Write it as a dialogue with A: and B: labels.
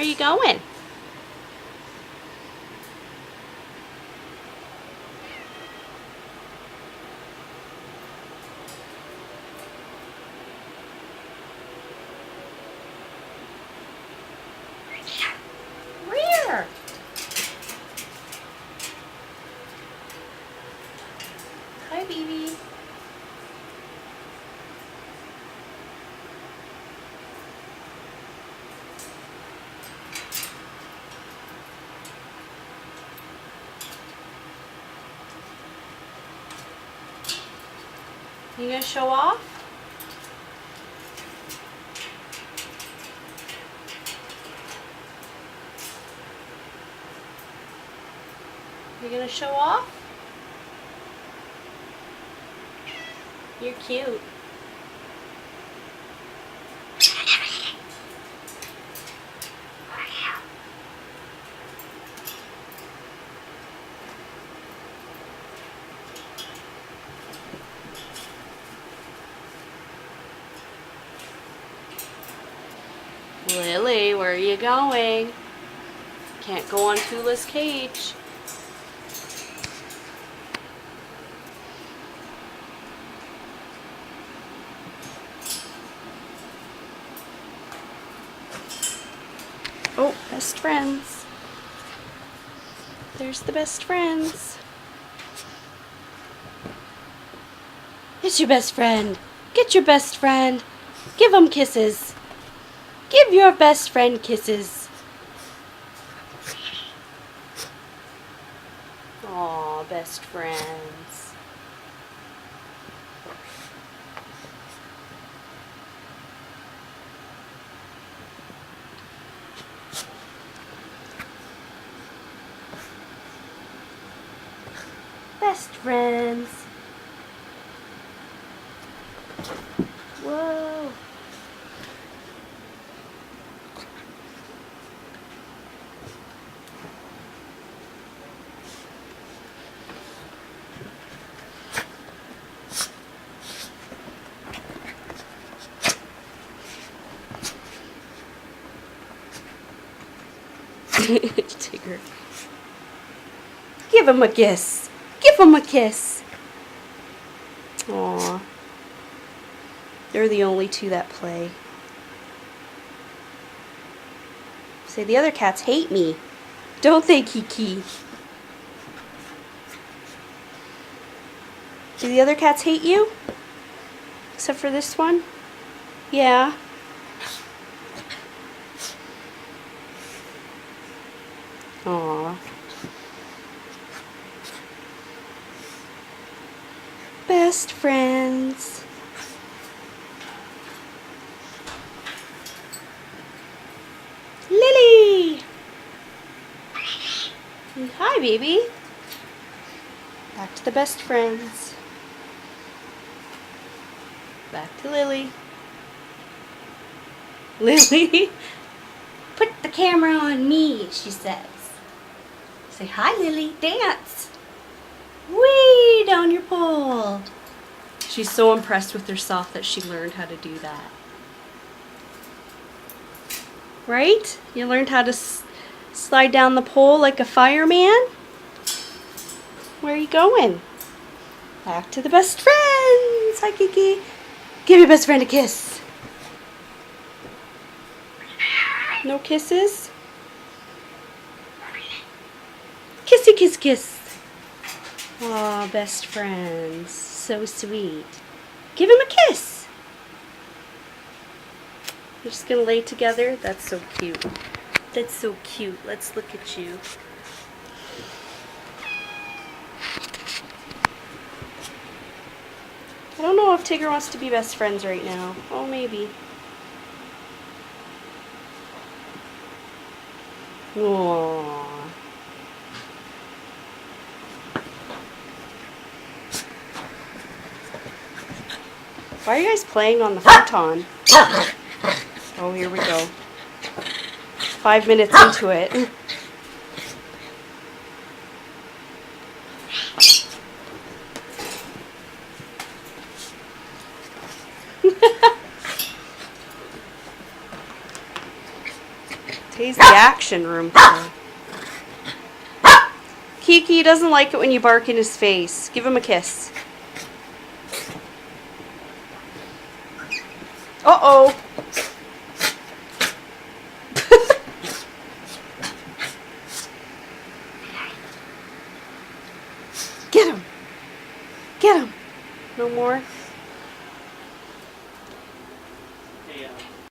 A: are you going? Where? Hi, baby. You gonna show off? You gonna show off? You're cute. Lily, where are you going? Can't go on Tula's cage. Oh, best friends. There's the best friends. It's your best friend. Get your best friend. Give him kisses. Give your best friend kisses. Aw, best friends. Best friends. Whoa. Tigger. Give him a kiss. Give him a kiss. Aw. They're the only two that play. Say, the other cats hate me. Don't they, Kiki? Do the other cats hate you? Except for this one? Yeah. Aw. Best friends. Lily! Hi, baby. Back to the best friends. Back to Lily. Lily? Put the camera on me, she says. Say, hi, Lily. Dance. Way down your pole. She's so impressed with herself that she learned how to do that. Right? You learned how to slide down the pole like a fireman? Where are you going? Back to the best friends. Hi, Kiki. Give your best friend a kiss. No kisses? Kissy kiss kiss. Aw, best friends. So sweet. Give him a kiss. You're just gonna lay together? That's so cute. That's so cute. Let's look at you. I don't know if Tigger wants to be best friends right now. Oh, maybe. Aww. Why are you guys playing on the futon? Oh, here we go. 5 minutes into it.
B: Today's the action room today. Kiki doesn't like it when you bark in his face. Give him a kiss. Uh-oh. Get him. Get him. No more?